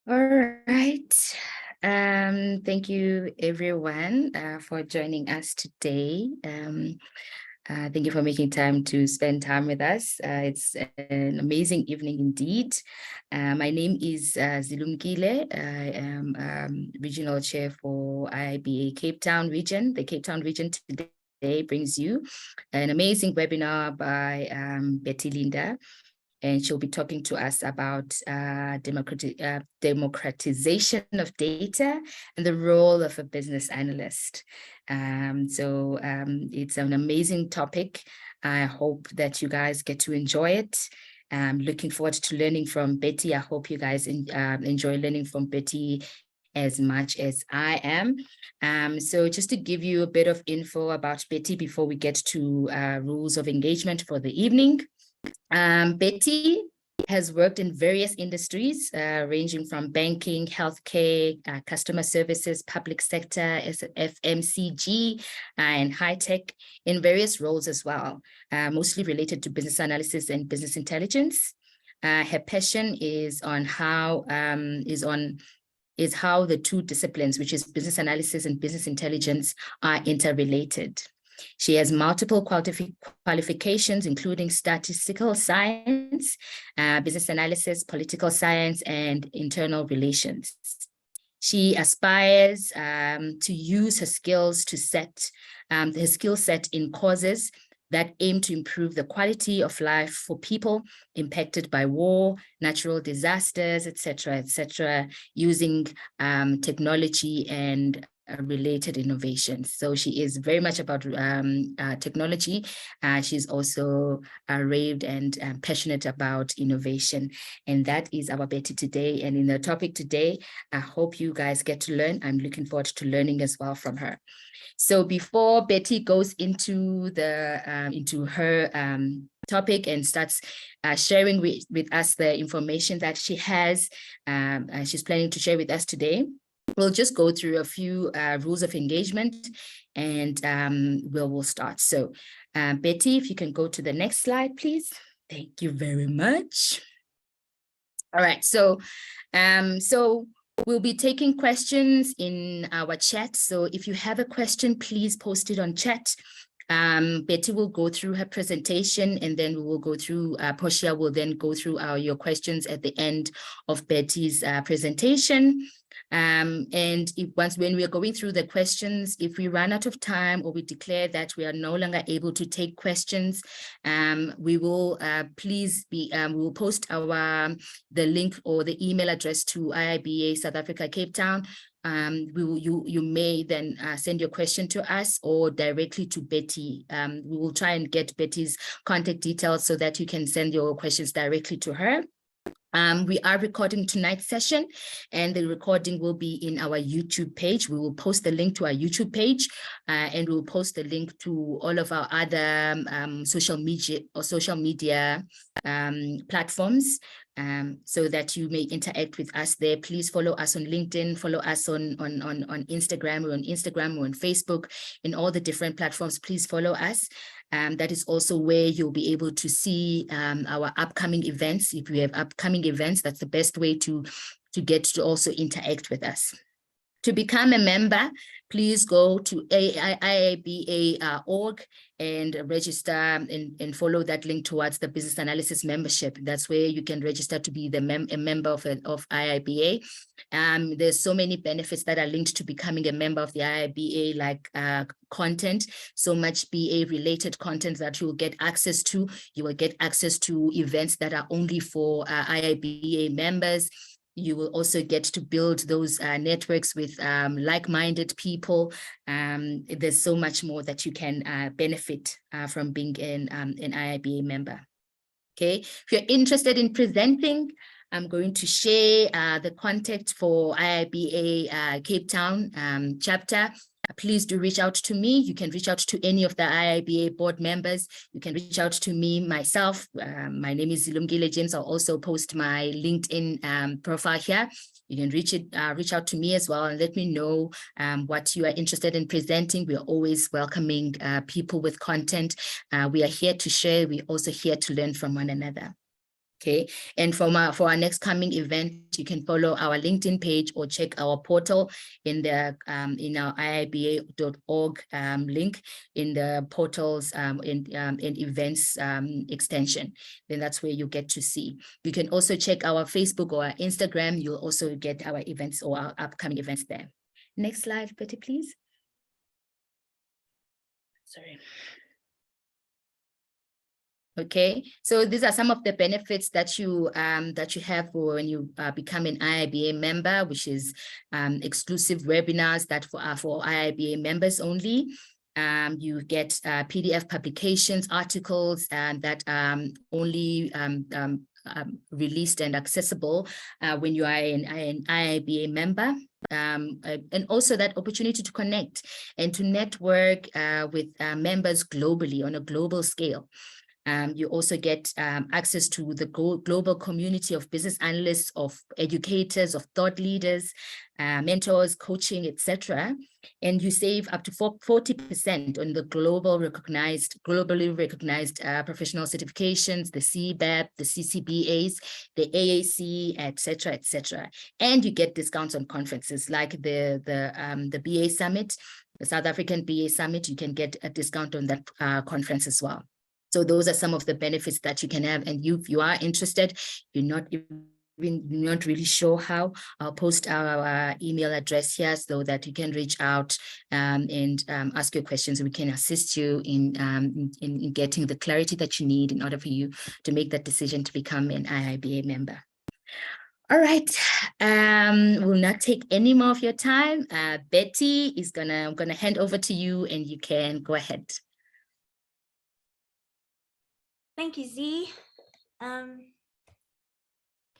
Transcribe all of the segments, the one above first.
All right. Thank you everyone for joining us today. Thank you for making time to spend time with us. It's an amazing evening indeed. My name is Zilumkile. I am Regional Chair for IIBA Cape Town region. The Cape Town region today brings you an amazing webinar by Betty Linda, and she'll be talking to us about democratization of data and the role of a business analyst. It's an amazing topic. I hope that you guys get to enjoy it. I'm looking forward to learning from Betty. I hope you guys enjoy learning from Betty as much as I am. So just to give you a bit of info about Betty before we get to rules of engagement for the evening. Betty has worked in various industries, ranging from banking, healthcare, customer services, public sector, FMCG, and high tech in various roles as well, mostly related to business analysis and business intelligence. Her passion is on how the two disciplines, which is business analysis and business intelligence, are interrelated. She has multiple qualifications, including statistical science, business analysis, political science, and internal relations. She aspires to use her skills to set her skill set in causes that aim to improve the quality of life for people impacted by war, natural disasters, etc., using technology and related innovations. So she is very much about technology. She's also raved and passionate about innovation. And that is our Betty today. And in the topic today, I hope you guys get to learn. I'm looking forward to learning as well from her. So before Betty goes into her topic and starts sharing with us the information that she has, she's planning to share with us today, we'll just go through a few rules of engagement and we'll start. So Betty, if you can go to the next slide, please. Thank you very much. All right, so we'll be taking questions in our chat. So if you have a question, please post it on chat. Betty will go through her presentation, and then we will go through, Portia will then go through your questions at the end of Betty's presentation. And when we are going through the questions, if we run out of time or we declare that we are no longer able to take questions, we will we will post the link or the email address to IIBA South Africa Cape Town. You may then send your question to us or directly to Betty. We will try and get Betty's contact details so that you can send your questions directly to her. We are recording tonight's session, and the recording will be in our YouTube page. We will post the link to our YouTube page, and we'll post the link to all of our other social media platforms, so that you may interact with us there. Please follow us on LinkedIn, follow us on Instagram. We're on Instagram, we're on Facebook, in all the different platforms. Please follow us. That is also where you'll be able to see our upcoming events. If we have upcoming events, that's the best way to get to also interact with us. To become a member, please go to IIBA.org and register and follow that link towards the business analysis membership. That's where you can register to be a member of IIBA. There's so many benefits that are linked to becoming a member of the IIBA, like content, so much BA related content that you will get access to. You will get access to events that are only for IIBA members. You will also get to build those networks with like-minded people. There's so much more that you can benefit from being an IIBA member. Okay, if you're interested in presenting, I'm going to share the contact for IIBA Cape Town chapter. Please do reach out to me. You can reach out to any of the IIBA board members. You can reach out to me myself. My name is Zilumkile James. I'll also post my LinkedIn profile here. You can reach out to me as well and let me know what you are interested in presenting. We are always welcoming people with content. We are here to share. We're also here to learn from one another. Okay, and for our next coming event, you can follow our LinkedIn page or check our portal in the in our iiba.org link in the portals in events extension. Then that's where you get to see. You can also check our Facebook or our Instagram. You'll also get our events or our upcoming events there. Next slide, Betty, please. Sorry. Okay, so these are some of the benefits that you have when you become an IIBA member, which is exclusive webinars that are for IIBA members only. You get PDF publications, articles, and that only released and accessible when you are an IIBA member. And also that opportunity to connect and to network with members globally on a global scale. You also get access to the global community of business analysts, of educators, of thought leaders, mentors, coaching, etc. And you save up to 40% on the globally recognized professional certifications, the CBAP, the CCBAs, the AAC, etc., etc. And you get discounts on conferences like the BA Summit, the South African BA Summit. You can get a discount on that conference as well. So those are some of the benefits that you can have. And if you are interested, you're not really sure how, I'll post our email address here so that you can reach out and ask your questions. We can assist you in getting the clarity that you need in order for you to make that decision to become an IIBA member. All right, we'll not take any more of your time. Betty I'm gonna hand over to you and you can go ahead. Thank you, Z.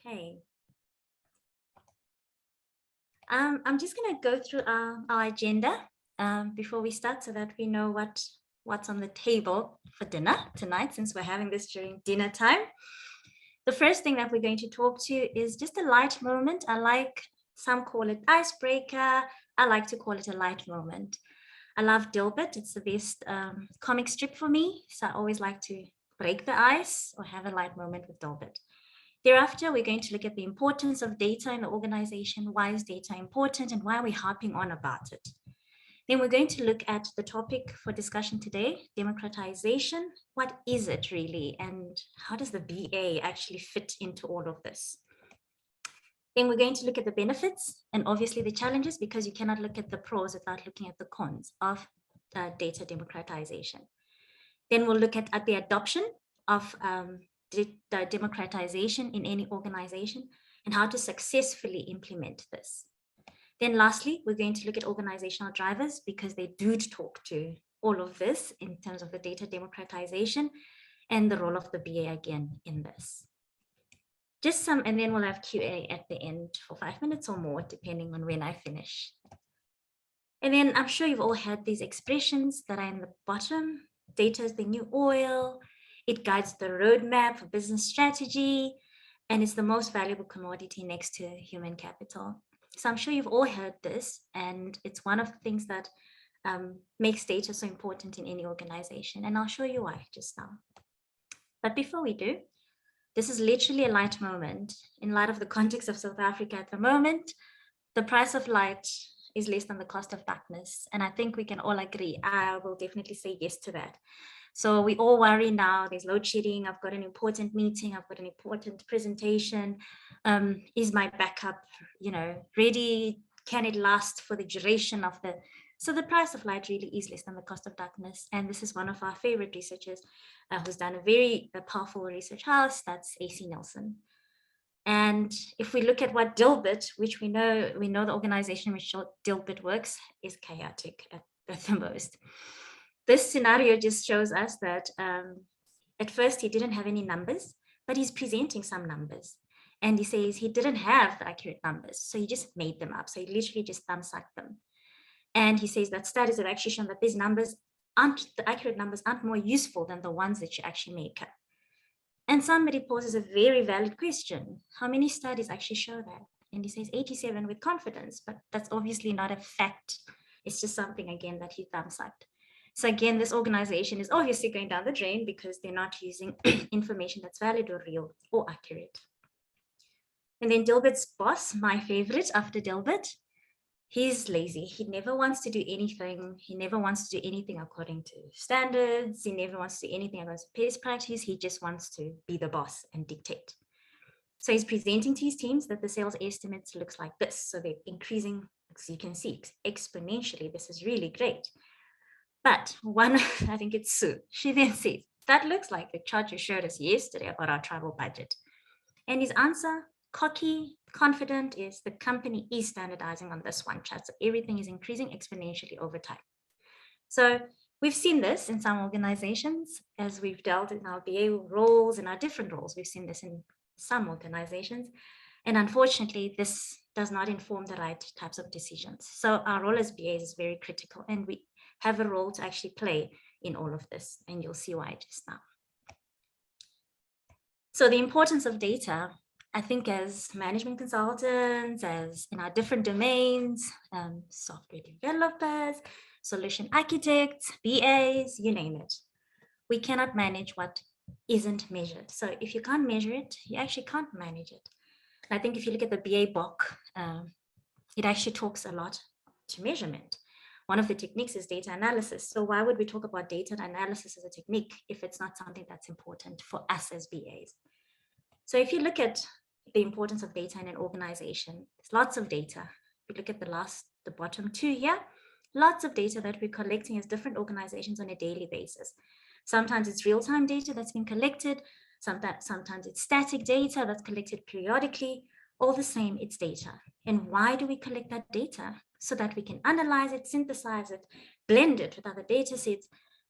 Okay. I'm just going to go through our agenda before we start so that we know what's on the table for dinner tonight, since we're having this during dinner time. The first thing that we're going to talk to is just a light moment. Some call it icebreaker. I like to call it a light moment. I love Dilbert. It's the best comic strip for me. So I always like to break the ice or have a light moment with Dilbert. Thereafter, we're going to look at the importance of data in the organization. Why is data important and why are we harping on about it? Then we're going to look at the topic for discussion today, democratization. What is it really? And how does the BA actually fit into all of this? Then we're going to look at the benefits and obviously the challenges, because you cannot look at the pros without looking at the cons of data democratization. Then we'll look at the adoption of the democratization in any organization and how to successfully implement this. Then lastly, we're going to look at organizational drivers, because they do talk to all of this in terms of the data democratization and the role of the BA again in this. And then we'll have QA at the end for 5 minutes or more, depending on when I finish. And then I'm sure you've all had these expressions that are in the bottom. Data is the new oil. It guides the roadmap for business strategy, and it's the most valuable commodity next to human capital. So I'm sure you've all heard this, and it's one of the things that makes data so important in any organization. And I'll show you why just now. But before we do, this is literally a light moment. In light of the context of South Africa at the moment, the price of light is less than the cost of darkness. And I think we can all agree. I will definitely say yes to that. So we all worry now, there's load shedding, I've got an important meeting, I've got an important presentation. Is my backup, ready? Can it last for the duration of so the price of light really is less than the cost of darkness. And this is one of our favorite researchers who's done a very powerful research house, that's AC Nelson. And if we look at what Dilbert, which we know the organization in which Dilbert works is chaotic at the most. This scenario just shows us that at first he didn't have any numbers, but he's presenting some numbers. And he says he didn't have the accurate numbers, so he just made them up. So he literally just thumbsucked them. And he says that studies have actually shown that the accurate numbers aren't more useful than the ones that you actually make up. And somebody poses a very valid question. How many studies actually show that? And he says 87 with confidence, but that's obviously not a fact. It's just something, again, that he thumbsucked. So again, this organization is obviously going down the drain because they're not using information that's valid or real or accurate. And then Dilbert's boss, my favorite after Dilbert, he's lazy. He never wants to do anything. He never wants to do anything according to standards. He never wants to do anything according to best practice. He just wants to be the boss and dictate. So he's presenting to his teams that the sales estimates looks like this. So they're increasing, as you can see, exponentially. This is really great. But one, I think it's Sue, she then says, that looks like the chart you showed us yesterday about our travel budget. And his answer, cocky, confident, is the company is standardizing on this one chart. So everything is increasing exponentially over time. So we've seen this in some organizations as we've dealt in our BA roles and our different roles. We've seen this in some organizations. And unfortunately, this does not inform the right types of decisions. So our role as BAs is very critical, and we have a role to actually play in all of this. And you'll see why just now. So the importance of data, I think as management consultants, as in our different domains, software developers, solution architects, BAs, you name it. We cannot manage what isn't measured. So if you can't measure it, you actually can't manage it. I think if you look at the BA book, it actually talks a lot to measurement. One of the techniques is data analysis. So why would we talk about data analysis as a technique if it's not something that's important for us as BAs? So if you look at the importance of data in an organization, there's lots of data. If you look at the bottom two here, lots of data that we're collecting as different organizations on a daily basis. Sometimes it's real-time data that's been collected. Sometimes it's static data that's collected periodically. All the same, it's data. And why do we collect that data? So that we can analyze it, synthesize it, blend it with other data sets,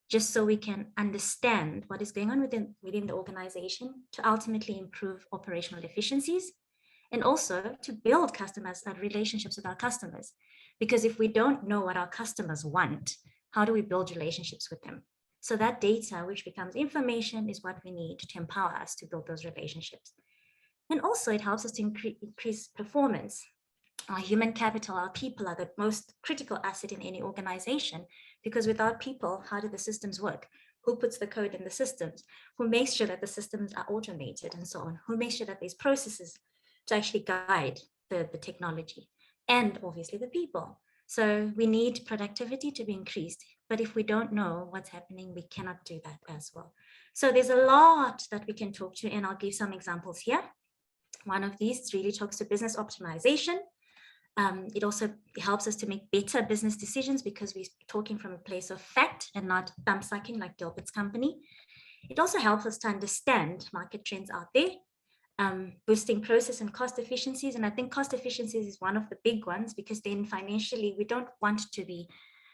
just so we can understand what is going on within the organization to ultimately improve operational efficiencies, and also to build relationships with our customers. Because if we don't know what our customers want, how do we build relationships with them? So that data, which becomes information, is what we need to empower us to build those relationships. And also it helps us to increase performance. Our human capital, our people are the most critical asset in any organization, because without people, how do the systems work? Who puts the code in the systems? Who makes sure that the systems are automated and so on? Who makes sure that there's processes to actually guide the technology? And obviously the people. So we need productivity to be increased. But if we don't know what's happening, we cannot do that as well. So there's a lot that we can talk to, and I'll give some examples here. One of these really talks to business optimization. It also helps us to make better business decisions because we're talking from a place of fact and not thumb sucking like Dilbert's company. It also helps us to understand market trends out there, boosting process and cost efficiencies. And I think cost efficiencies is one of the big ones, because then financially, we don't want to be,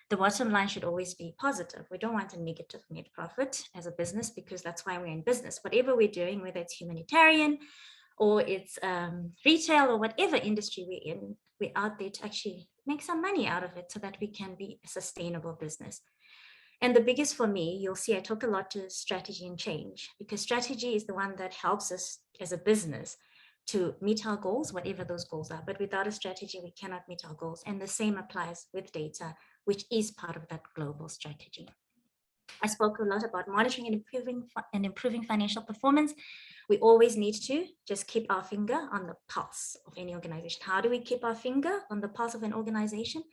the bottom line should always be positive. We don't want a negative net profit as a business, because that's why we're in business. Whatever we're doing, whether it's humanitarian or it's retail or whatever industry we're in, we're out there to actually make some money out of it so that we can be a sustainable business. And the biggest for me, you'll see I talk a lot to strategy and change, because strategy is the one that helps us as a business to meet our goals, whatever those goals are. But without a strategy, we cannot meet our goals. And the same applies with data, which is part of that global strategy. I spoke a lot about monitoring and improving financial performance. We always need to just keep our finger on the pulse of any organization. How do we keep our finger on the pulse of an organization?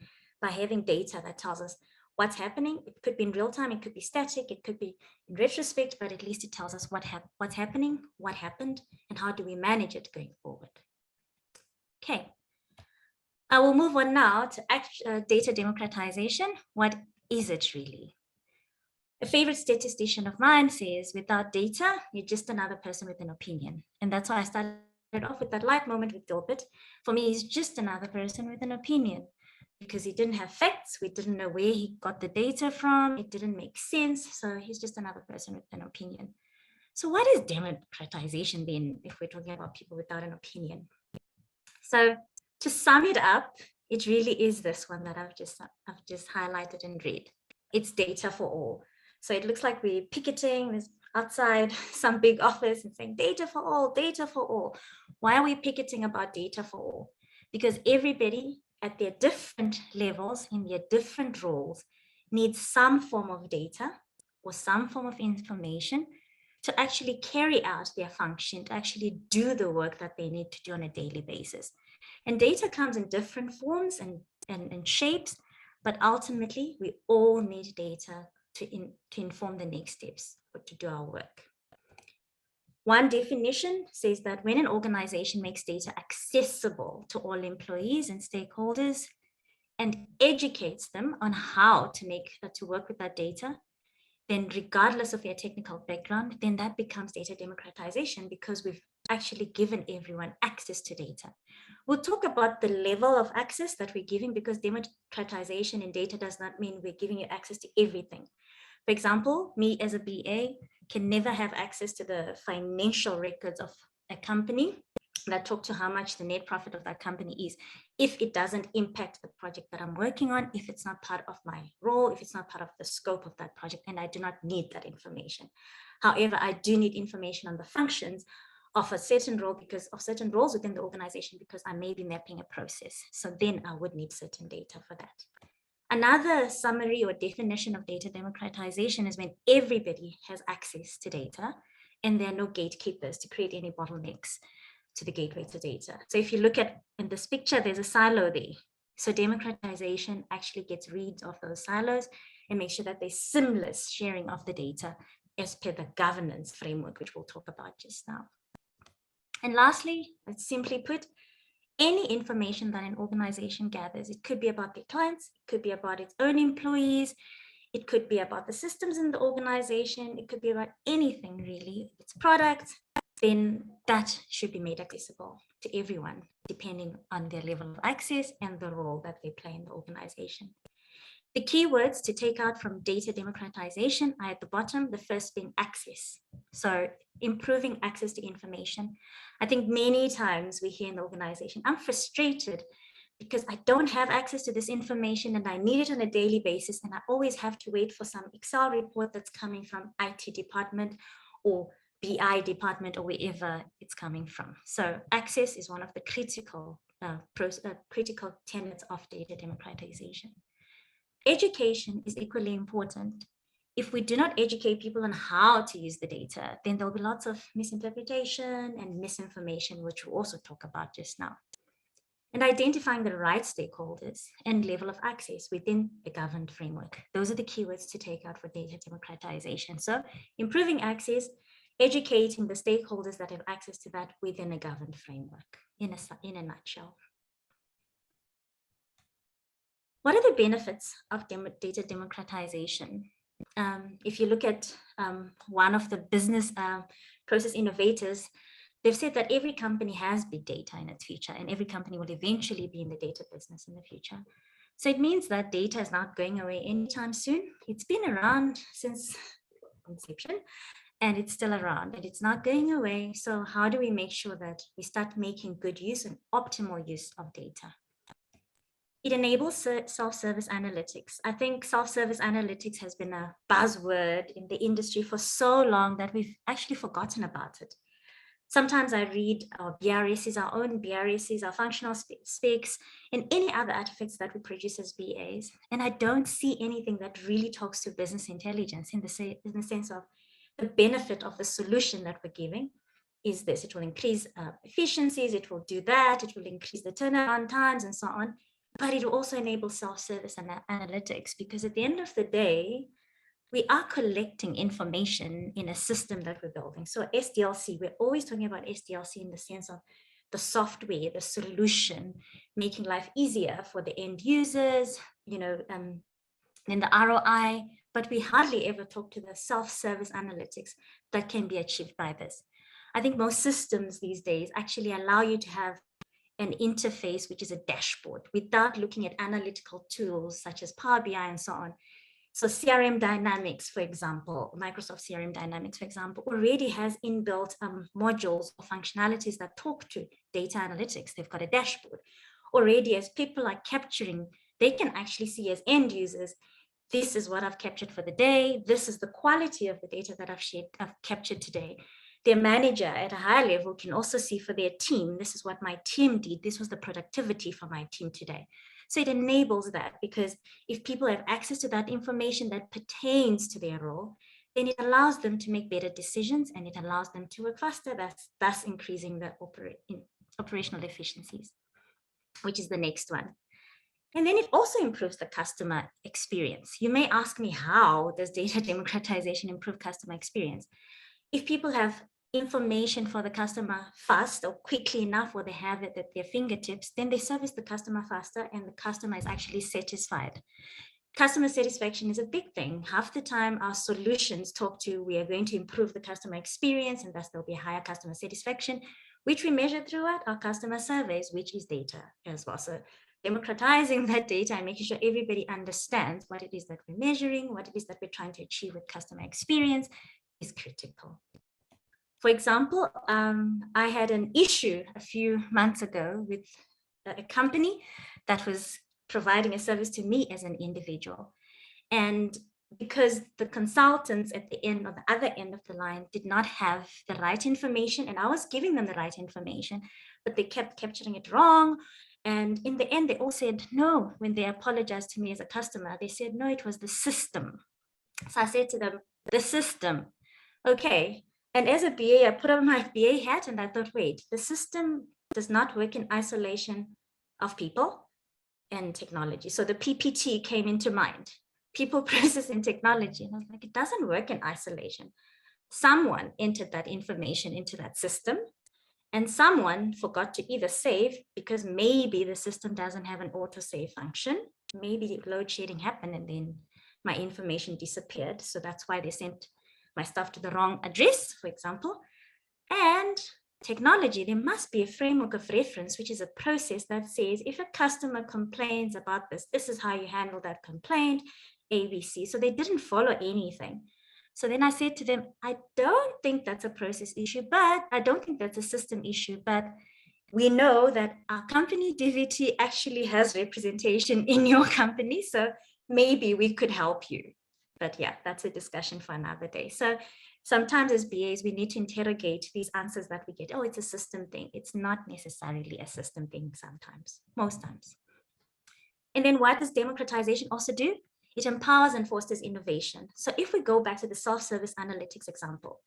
By having data that tells us what's happening. It could be in real time, it could be static, it could be in retrospect, but at least it tells us what's happening, what happened, and how do we manage it going forward. Okay, I will move on now to data democratization. What is it really? A favorite statistician of mine says, without data, you're just another person with an opinion. And that's why I started off with that light moment with Dilbert. For me, he's just another person with an opinion, because he didn't have facts. We didn't know where he got the data from. It didn't make sense. So he's just another person with an opinion. So what is democratization then, if we're talking about people without an opinion? So to sum it up, it really is this one that I've just highlighted and read. It's data for all. So it looks like we're picketing outside some big office and saying data for all, data for all. Why are we picketing about data for all? Because everybody at their different levels, in their different roles, needs some form of data or some form of information to actually carry out their function, to actually do the work that they need to do on a daily basis. And data comes in different forms and shapes, but ultimately we all need data to inform the next steps or to do our work. One definition says that when an organization makes data accessible to all employees and stakeholders and educates them on how to work with that data, then regardless of their technical background, then that becomes data democratization, because we've actually given everyone access to data. We'll talk about the level of access that we're giving, because democratization in data does not mean we're giving you access to everything. For example, me as a BA can never have access to the financial records of a company that talk to how much the net profit of that company is, if it doesn't impact the project that I'm working on, if it's not part of my role, if it's not part of the scope of that project, and I do not need that information. However, I do need information on the functions of a certain role, because of certain roles within the organization, because I may be mapping a process. So then I would need certain data for that. Another summary or definition of data democratization is when everybody has access to data and there are no gatekeepers to create any bottlenecks to the gateway to data. So if you look at in this picture, there's a silo there. So democratization actually gets rid of those silos and makes sure that there's seamless sharing of the data as per the governance framework, which we'll talk about just now. And lastly, let's simply put, any information that an organization gathers, it could be about their clients, it could be about its own employees, it could be about the systems in the organization, it could be about anything really, its products, then that should be made accessible to everyone, depending on their level of access and the role that they play in the organization. The keywords to take out from data democratization are at the bottom, the first being access. So improving access to information. I think many times we hear in the organization, I'm frustrated because I don't have access to this information and I need it on a daily basis. And I always have to wait for some Excel report that's coming from IT department or BI department or wherever it's coming from. So access is one of the critical tenets of data democratization. Education is equally important. If we do not educate people on how to use the data, then there'll be lots of misinterpretation and misinformation, which we'll also talk about just now. And identifying the right stakeholders and level of access within the governed framework. Those are the keywords to take out for data democratization. So improving access, educating the stakeholders that have access to that within a governed framework, in a nutshell. What are the benefits of data democratization? If you look at one of the business process innovators, they've said that every company has big data in its future, and every company will eventually be in the data business in the future. So it means that data is not going away anytime soon. It's been around since inception, and it's still around, and it's not going away. So how do we make sure that we start making good use and optimal use of data? It enables self-service analytics. I think self-service analytics has been a buzzword in the industry for so long that we've actually forgotten about it. Sometimes I read our BRSs, our own BRSs, our functional specs, and any other artifacts that we produce as BAs, and I don't see anything that really talks to business intelligence in the sense of the benefit of the solution that we're giving is this. It will increase efficiencies, it will do that, it will increase the turnaround times and so on. But it will also enable self-service and analytics, because at the end of the day, we are collecting information in a system that we're building. So SDLC, we're always talking about SDLC in the sense of the software, the solution, making life easier for the end users, then the ROI, but we hardly ever talk to the self-service analytics that can be achieved by this. I think most systems these days actually allow you to have an interface, which is a dashboard, without looking at analytical tools such as Power BI and so on. So CRM Dynamics, for example, Microsoft CRM Dynamics, for example, already has inbuilt modules or functionalities that talk to data analytics. They've got a dashboard. Already, as people are capturing, they can actually see as end users, this is what I've captured for the day. This is the quality of the data that I've captured today. Their manager at a higher level can also see for their team, this is what my team did. This was the productivity for my team today. So it enables that, because if people have access to that information that pertains to their role, then it allows them to make better decisions and it allows them to work faster, thus increasing the operational efficiencies, which is the next one. And then it also improves the customer experience. You may ask me, how does data democratization improve customer experience? If people have information for the customer fast or quickly enough, or they have it at their fingertips, then they service the customer faster and the customer is actually satisfied. Customer satisfaction is a big thing. Half the time our solutions talk to, we are going to improve the customer experience and thus there'll be higher customer satisfaction, which we measure throughout our customer surveys, which is data as well. So democratizing that data and making sure everybody understands what it is that we're measuring, what it is that we're trying to achieve with customer experience is critical. For example, I had an issue a few months ago with a company that was providing a service to me as an individual. And because the consultants at the end or the other end of the line did not have the right information, and I was giving them the right information, but they kept capturing it wrong. And in the end, they all said no. When they apologized to me as a customer, they said, no, it was the system. So I said to them, the system, okay. And as a BA, I put on my BA hat and I thought, wait, the system does not work in isolation of people and technology. So the PPT came into mind, people, process, and technology. And I was like, it doesn't work in isolation. Someone entered that information into that system and someone forgot to either save, because maybe the system doesn't have an auto-save function. Maybe load shedding happened and then my information disappeared. So that's why they sent my stuff to the wrong address, for example. And technology, there must be a framework of reference, which is a process that says, if a customer complains about this, this is how you handle that complaint, ABC. So they didn't follow anything. So then I said to them, I don't think that's a process issue, but I don't think that's a system issue, but we know that our company DVT actually has representation in your company. So maybe we could help you. But yeah, that's a discussion for another day. So sometimes as BAs, we need to interrogate these answers that we get. Oh, it's a system thing. It's not necessarily a system thing sometimes, most times. And then what does democratization also do? It empowers and fosters innovation. So if we go back to the self-service analytics example,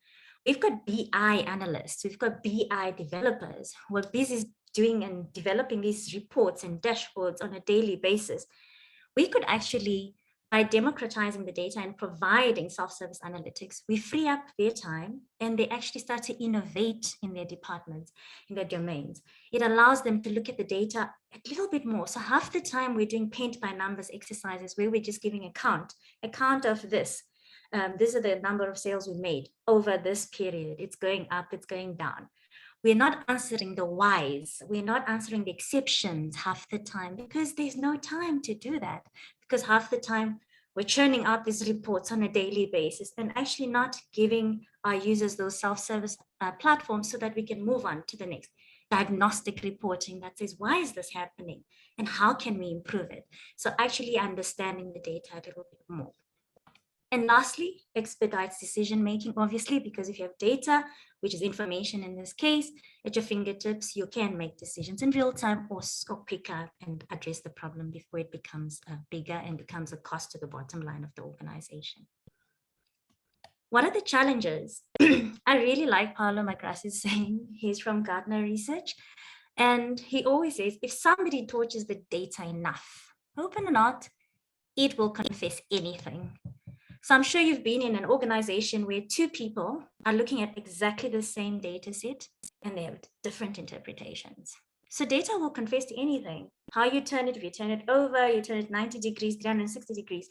we've got BI analysts, we've got BI developers who are busy doing and developing these reports and dashboards on a daily basis. We could actually, by democratizing the data and providing self-service analytics, we free up their time and they actually start to innovate in their departments, in their domains. It allows them to look at the data a little bit more. So half the time we're doing paint by numbers exercises where we're just giving a count of this. These are the number of sales we made over this period. It's going up, it's going down. We're not answering the whys. We're not answering the exceptions half the time because there's no time to do that. Because half the time we're churning out these reports on a daily basis and actually not giving our users those self-service platforms so that we can move on to the next diagnostic reporting that says, why is this happening? And how can we improve it? So actually understanding the data a little bit more. And lastly, expedites decision-making, obviously, because if you have data, which is information in this case, at your fingertips, you can make decisions in real time or quicker and address the problem before it becomes bigger and becomes a cost to the bottom line of the organization. What are the challenges? I really like Paolo Magrassi's saying, he's from Gartner Research, and he always says, if somebody tortures the data enough, open or not, it will confess anything. So I'm sure you've been in an organization where two people are looking at exactly the same data set and they have different interpretations. So data will confess to anything. How you turn it, if you turn it over, you turn it 90 degrees, 360 degrees,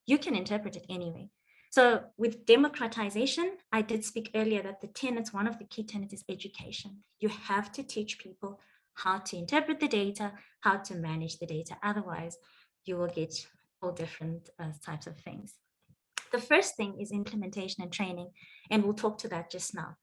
you can interpret it anyway. So with democratization, I did speak earlier that the tenets, one of the key tenets is education. You have to teach people how to interpret the data, how to manage the data. Otherwise, you will get all different types of things. The first thing is implementation and training, and we'll talk to that just now.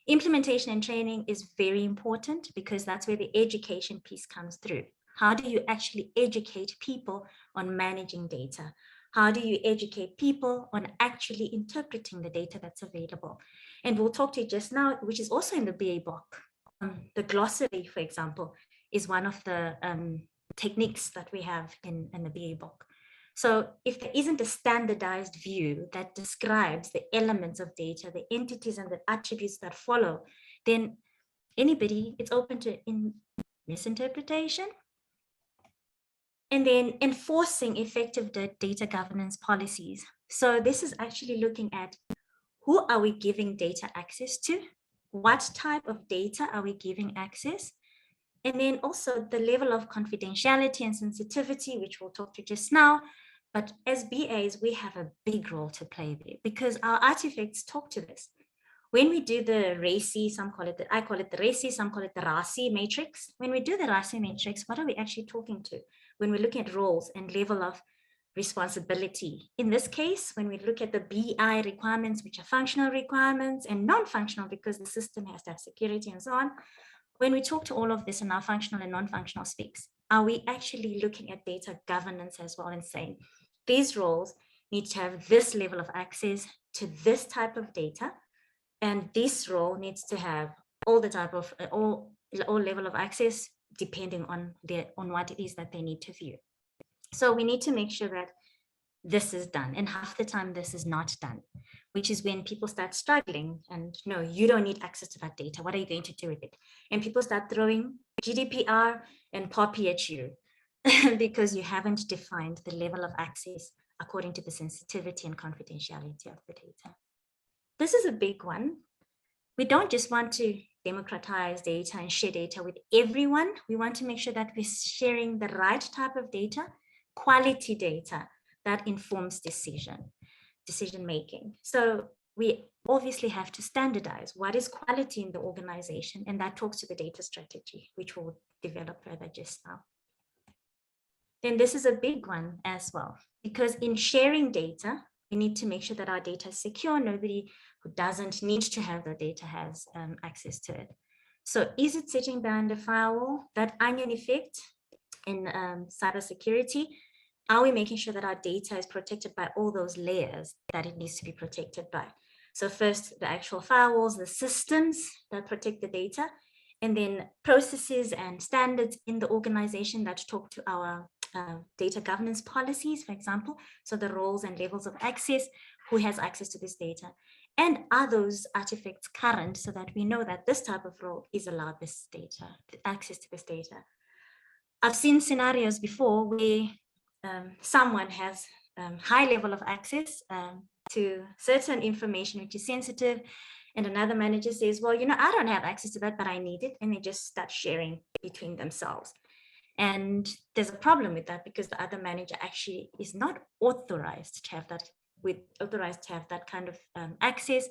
Implementation and training is very important because that's where the education piece comes through. How do you actually educate people on managing data? How do you educate people on actually interpreting the data that's available? And we'll talk to you just now, which is also in the BA book. The glossary, for example, is one of the techniques that we have in the BA book. So if there isn't a standardized view that describes the elements of data, the entities and the attributes that follow, then anybody, it's open to misinterpretation. And then enforcing effective data governance policies. So this is actually looking at who are we giving data access to? What type of data are we giving access? And then also the level of confidentiality and sensitivity, which we'll talk to just now. But as BAs, we have a big role to play there because our artifacts talk to this. When we do the RACI, I call it the RACI, some call it the RACI matrix. When we do the RACI matrix, what are we actually talking to? When we're looking at roles and level of responsibility. In this case, when we look at the BI requirements, which are functional requirements and non-functional because the system has to have security and so on. When we talk to all of this in our functional and non-functional speaks, are we actually looking at data governance as well and saying these roles need to have this level of access to this type of data, and this role needs to have all the type of all level of access depending on what it is that they need to view. So we need to make sure that this is done, and half the time this is not done, which is when people start struggling and no, you don't need access to that data. What are you going to do with it? And people start throwing GDPR and POPI at you because you haven't defined the level of access according to the sensitivity and confidentiality of the data. This is a big one. We don't just want to democratize data and share data with everyone. We want to make sure that we're sharing the right type of data, quality data that informs decision making. So we obviously have to standardize what is quality in the organization, and that talks to the data strategy, which we'll develop further just now. Then this is a big one as well, because in sharing data, we need to make sure that our data is secure. Nobody who doesn't need to have the data has access to it. So is it sitting behind a firewall? That onion effect in cybersecurity, are we making sure that our data is protected by all those layers that it needs to be protected by? So first, the actual firewalls, the systems that protect the data, and then processes and standards in the organization that talk to our data governance policies, for example. So the roles and levels of access, who has access to this data, and are those artifacts current so that we know that this type of role is allowed this data, access to this data. I've seen scenarios before where someone has high level of access to certain information which is sensitive, and another manager says, well, you know, I don't have access to that, but I need it, and they just start sharing between themselves. And there's a problem with that because the other manager actually is not authorized to have that kind of access.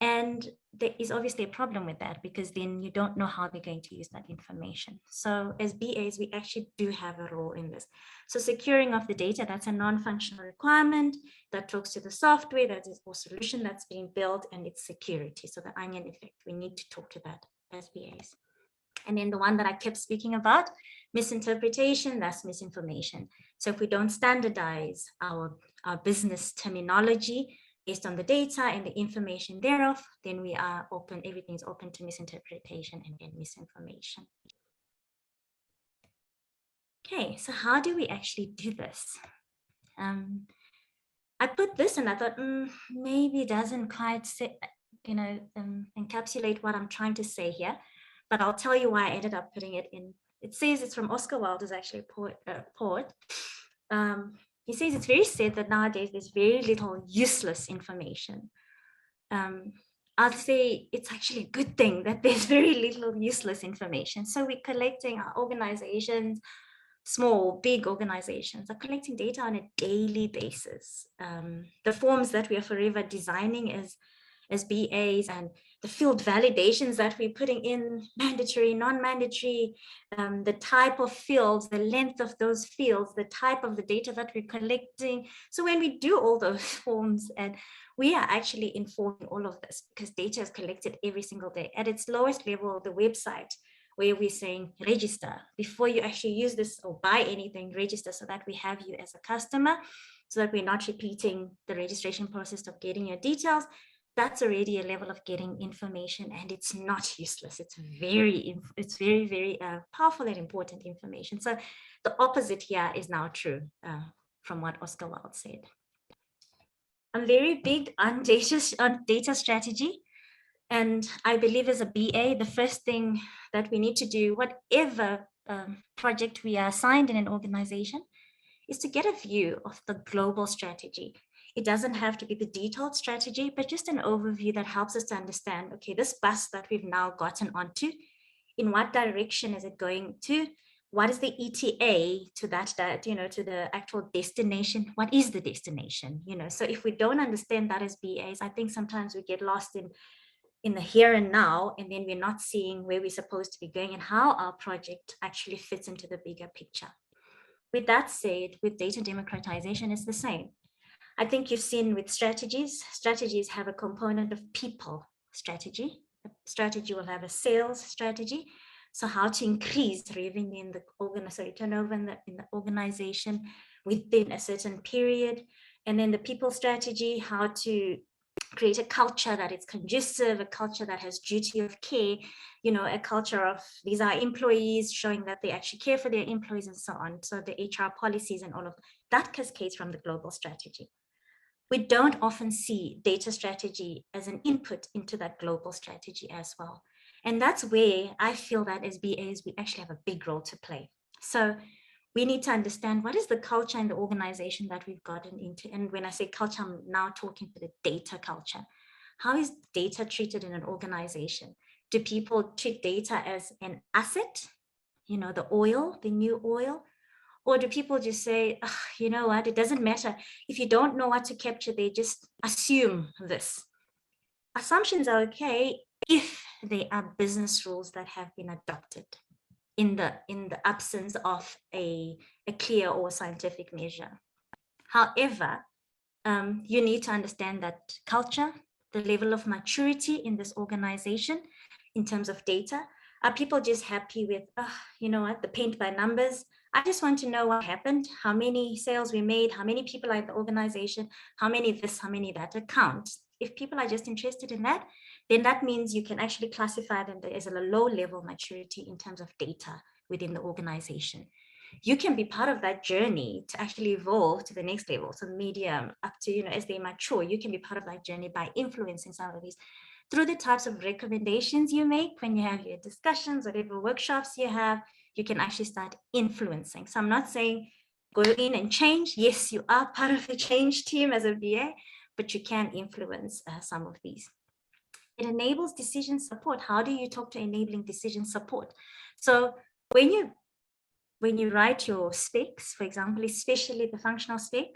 And there is obviously a problem with that because then you don't know how they're going to use that information. So as BAs, we actually do have a role in this. So securing of the data, that's a non-functional requirement that talks to the software, that is or solution that's being built, and its security. So the onion effect, we need to talk to that as BAs. And then the one that I kept speaking about, misinterpretation, that's misinformation. So if we don't standardize our business terminology based on the data and the information thereof, then we are open, everything's open to misinterpretation and then misinformation. Okay, so how do we actually do this? I put this and I thought, maybe it doesn't quite say, encapsulate what I'm trying to say here, but I'll tell you why I ended up putting it in. It says it's from Oscar Wilde, who's actually a poet. He says it's very sad that nowadays there's very little useless information. I'd say it's actually a good thing that there's very little useless information. So we're collecting our organizations, small, big organizations are collecting data on a daily basis. The forms that we are forever designing as BAs and the field validations that we're putting in, mandatory, non-mandatory, the type of fields, the length of those fields, the type of the data that we're collecting. So when we do all those forms, and we are actually informing all of this because data is collected every single day. At its lowest level, the website, where we're saying register before you actually use this or buy anything, register so that we have you as a customer, so that we're not repeating the registration process of getting your details. that's already a level of getting information, and it's not useless. It's very, very powerful and important information. So the opposite here is now true from what Oscar Wilde said. I'm very big on data strategy. And I believe as a BA, the first thing that we need to do, whatever project we are assigned in an organization, is to get a view of the global strategy. It doesn't have to be the detailed strategy, but just an overview that helps us to understand, okay, this bus that we've now gotten onto, in what direction is it going to? What is the ETA to that, you know, to the actual destination? What is the destination? You know, so if we don't understand that as BAs, I think sometimes we get lost in the here and now, and then we're not seeing where we're supposed to be going and how our project actually fits into the bigger picture. With that said, with data democratization, it's the same. I think you've seen with strategies have a component of people strategy. A strategy will have a sales strategy. So how to increase revenue in the turnover in the organization within a certain period. And then the people strategy, how to create a culture that is conducive, a culture that has duty of care, you know, a culture of these are employees, showing that they actually care for their employees and so on. So the HR policies and all of that cascades from the global strategy. We don't often see data strategy as an input into that global strategy as well. And that's where I feel that as BAs, we actually have a big role to play. So we need to understand what is the culture in the organization that we've gotten into. And when I say culture, I'm now talking to the data culture. How is data treated in an organization? Do people treat data as an asset? You know, the oil, the new oil? Or do people just say, oh, you know what, it doesn't matter. If you don't know what to capture, they just assume this. Assumptions are okay if they are business rules that have been adopted in the absence of a clear or scientific measure. However, you need to understand that culture, the level of maturity in this organization in terms of data. Are people just happy with, oh, you know what, the paint by numbers? I just want to know what happened, how many sales we made, how many people are in the organization, how many this, how many that account. If people are just interested in that, then that means you can actually classify them as a low level maturity in terms of data within the organization. You can be part of that journey to actually evolve to the next level, so medium up to, you know, as they mature, you can be part of that journey by influencing some of these through the types of recommendations you make when you have your discussions, whatever workshops you have, you can actually start influencing. So I'm not saying go in and change. Yes, you are part of the change team as a BA, but you can influence some of these. It enables decision support. How do you talk to enabling decision support? So when you write your specs, for example, especially the functional spec,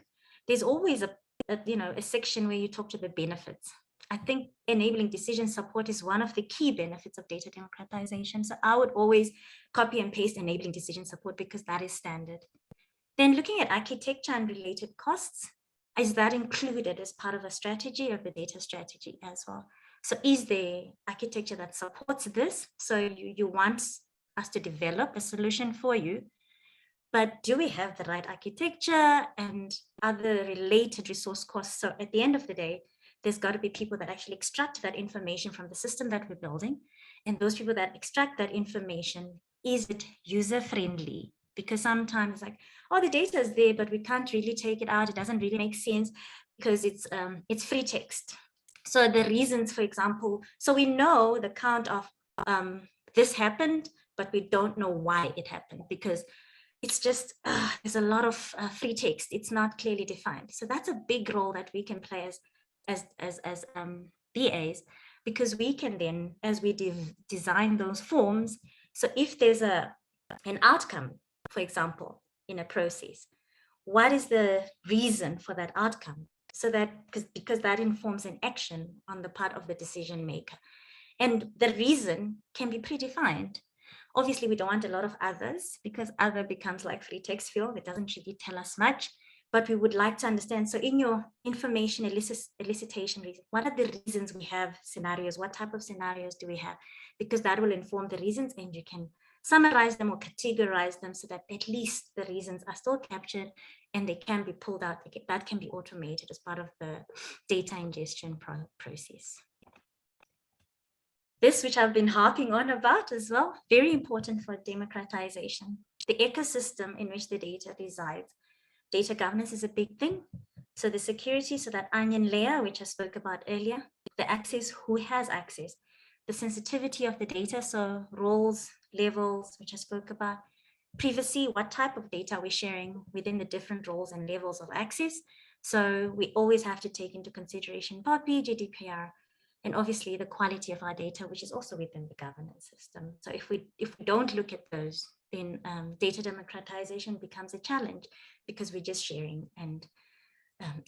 there's always a section where you talk to the benefits. I think enabling decision support is one of the key benefits of data democratization. So I would always copy and paste enabling decision support because that is standard. Then looking at architecture and related costs, is that included as part of a strategy of the data strategy as well? So is there architecture that supports this? So you want us to develop a solution for you, but do we have the right architecture and other related resource costs? So at the end of the day, there's got to be people that actually extract that information from the system that we're building. And those people that extract that information, is it user-friendly? Because sometimes it's like, oh, the data is there, but we can't really take it out. It doesn't really make sense because it's free text. So the reasons, for example, so we know the count of this happened, but we don't know why it happened because it's just, there's a lot of free text. It's not clearly defined. So that's a big role that we can play as BAs, because we can then, as we design those forms, so if there's an outcome, for example, in a process, what is the reason for that outcome? So that, because that informs an action on the part of the decision maker. And the reason can be predefined. Obviously, we don't want a lot of others because other becomes like free text field. It doesn't really tell us much, but we would like to understand. So in your information elicitation reason, what are the reasons we have scenarios? What type of scenarios do we have? Because that will inform the reasons, and you can summarize them or categorize them so that at least the reasons are still captured and they can be pulled out. That can be automated as part of the data ingestion process. This, which I've been harping on about as well, very important for democratization. The ecosystem in which the data resides. Data governance is a big thing. So the security, so that onion layer, which I spoke about earlier, the access, who has access, the sensitivity of the data, so roles, levels, which I spoke about, privacy, what type of data we're sharing within the different roles and levels of access. So we always have to take into consideration POPI, GDPR, and obviously the quality of our data, which is also within the governance system. So if we don't look at those, then data democratization becomes a challenge because we're just sharing and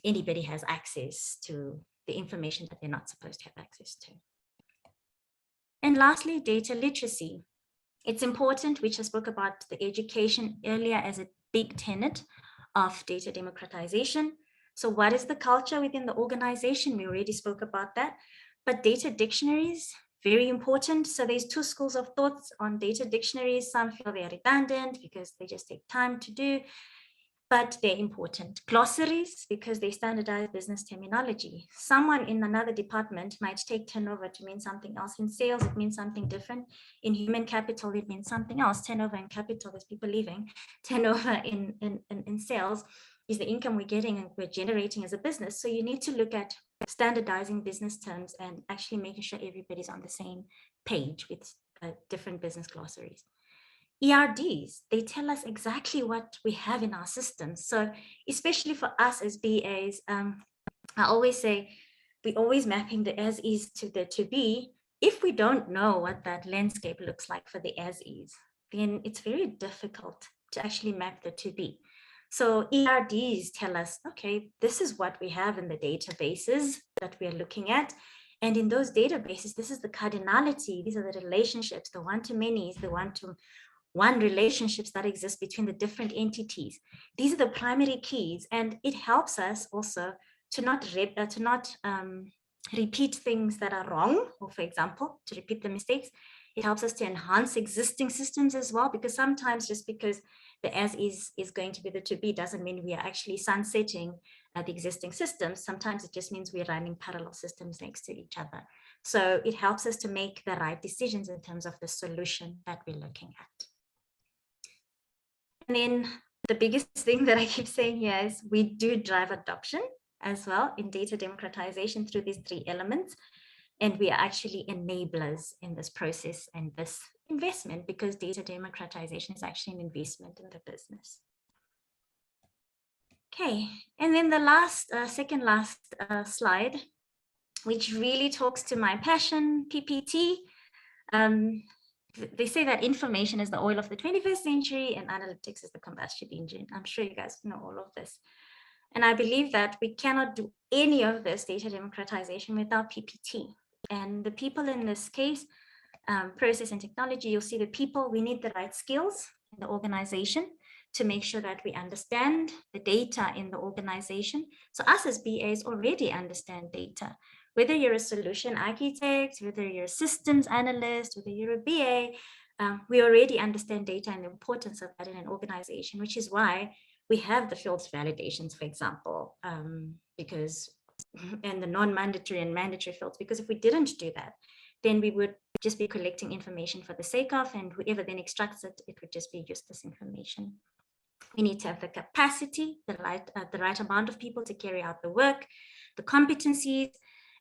anybody has access to the information that they're not supposed to have access to. And lastly, data literacy. It's important, which I spoke about the education earlier as a big tenet of data democratization. So what is the culture within the organization? We already spoke about that. But data dictionaries, very important. So there's two schools of thoughts on data dictionaries. Some feel they're redundant because they just take time to do, but they're important. Glossaries, because they standardize business terminology. Someone in another department might take turnover to mean something else. In sales, it means something different. In human capital, it means something else. Turnover in capital is people leaving. Turnover in sales is the income we're getting and we're generating as a business. So you need to look at standardizing business terms and actually making sure everybody's on the same page with different business glossaries. ERDs, they tell us exactly what we have in our systems. So especially for us as BAs, I always say, we're always mapping the as is to the to be. If we don't know what that landscape looks like for the as is, then it's very difficult to actually map the to be. So ERDs tell us, okay, this is what we have in the databases that we're looking at. And in those databases, this is the cardinality. These are the relationships, the one-to-manys, the one-to-one relationships that exist between the different entities. These are the primary keys. And it helps us also to not repeat things that are wrong, or for example, to repeat the mistakes. It helps us to enhance existing systems as well, because sometimes just because the as is going to be the to be doesn't mean we are actually sunsetting the existing systems. Sometimes it just means we're running parallel systems next to each other. So it helps us to make the right decisions in terms of the solution that we're looking at. And then the biggest thing that I keep saying here is we do drive adoption as well in data democratization through these three elements. And we are actually enablers in this process and this investment, because data democratization is actually an investment in the business. Okay, and then the last, second last slide, which really talks to my passion, PPT. They say that information is the oil of the 21st century and analytics is the combustion engine. I'm sure you guys know all of this. And I believe that we cannot do any of this data democratization without PPT. And the people in this case, process and technology, you'll see the people, we need the right skills in the organization to make sure that we understand the data in the organization. So us as BAs already understand data. Whether you're a solution architect, whether you're a systems analyst, whether you're a BA, we already understand data and the importance of that in an organization, which is why we have the fields validations, for example, and the non-mandatory and mandatory fields, because if we didn't do that, then we would just be collecting information for the sake of, and whoever then extracts it, it would just be useless information. We need to have the capacity, the right amount of people to carry out the work, the competencies.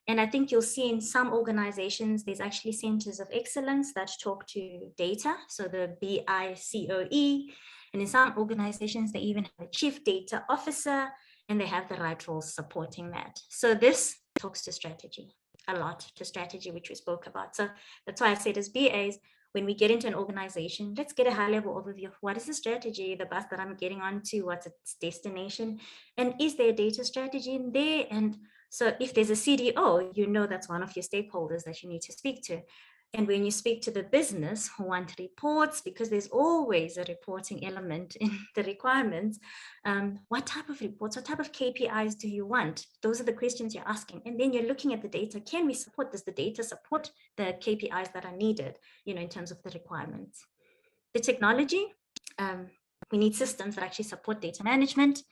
And I think you'll see in some organizations, there's actually centers of excellence that talk to data. So the BICOE, and in some organizations, they even have a chief data officer, and they have the right roles supporting that. So this talks to strategy, a lot to strategy, which we spoke about. So that's why I said as BAs, when we get into an organization, let's get a high level overview of what is the strategy, the bus that I'm getting onto, what's its destination, and is there a data strategy in there? And so if there's a CDO, you know that's one of your stakeholders that you need to speak to. And when you speak to the business who want reports, because there's always a reporting element in the requirements, what type of reports, what type of KPIs do you want? Those are the questions you're asking. And then you're looking at the data. Can we support, does the data support the KPIs that are needed, in terms of the requirements? the technology. We need systems that actually support data management.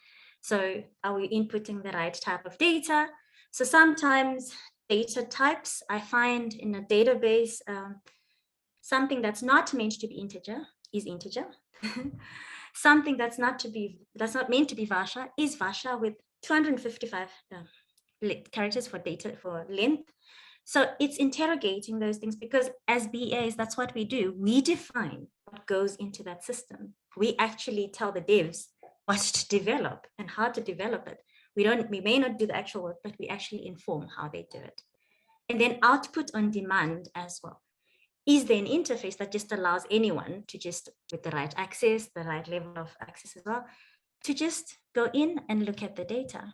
So are we inputting the right type of data? So sometimes data types I find in a database, something that's not meant to be integer is integer. Something that's not meant to be Vasha is Vasha with 255 characters for data for length. So it's interrogating those things, because as BAs, that's what we do. We define what goes into that system. We actually tell the devs what to develop and how to develop it. We may not do the actual work, but we actually inform how they do it. And then output on demand as well. Is there an interface that just allows anyone to just, with the right access, the right level of access as well, to just go in and look at the data?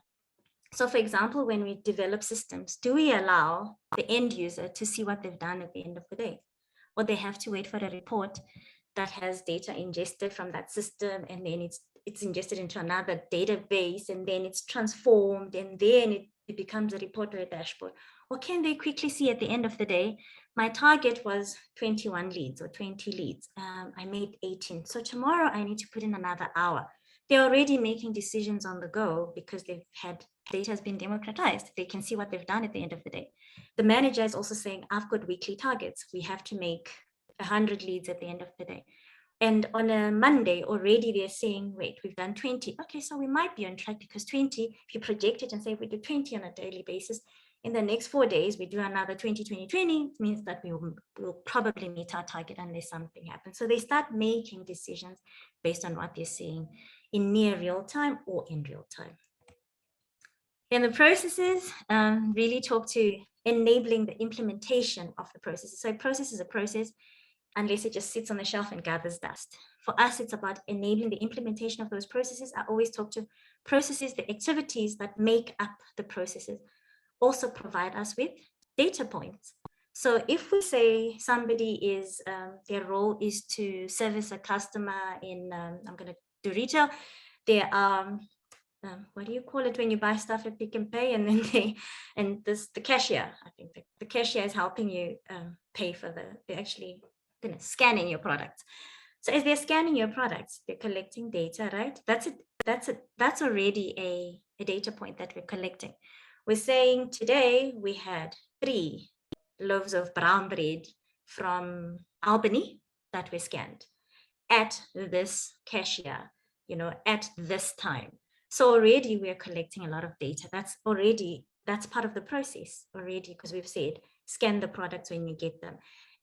So for example, when we develop systems, do we allow the end user to see what they've done at the end of the day? Or they have to wait for a report that has data ingested from that system, and then it's ingested into another database, and then it's transformed, and then it becomes a report or a dashboard? Or can they quickly see at the end of the day, my target was 21 leads or 20 leads. I made 18. So tomorrow I need to put in another hour. They're already making decisions on the go because they've had data has been democratized. They can see what they've done at the end of the day. The manager is also saying, I've got weekly targets. We have to make 100 leads at the end of the day. And on a Monday already they're saying, wait, we've done 20. Okay, so we might be on track, because 20, if you project it and say we do 20 on a daily basis, in the next 4 days, we do another 20, 20, 20, it means that we will probably meet our target unless something happens. So they start making decisions based on what they're seeing in near real time or in real time. Then the processes really talk to enabling the implementation of the processes. So a process is a process unless it just sits on the shelf and gathers dust. For us, it's about enabling the implementation of those processes. I always talk to processes, the activities that make up the processes also provide us with data points. So if we say somebody is, their role is to service a customer in, I'm going to do retail, there are, what do you call it when you buy stuff at Pick and Pay, and then the cashier, I think the cashier is helping you pay for they're actually scanning your products. So as they're scanning your products, they're collecting data, right? That's already a data point that we're collecting. We're saying today we had 3 loaves of brown bread from Albany that were scanned at this cashier, at this time. So already we're collecting a lot of data. That's part of the process already, because we've said scan the products when you get them,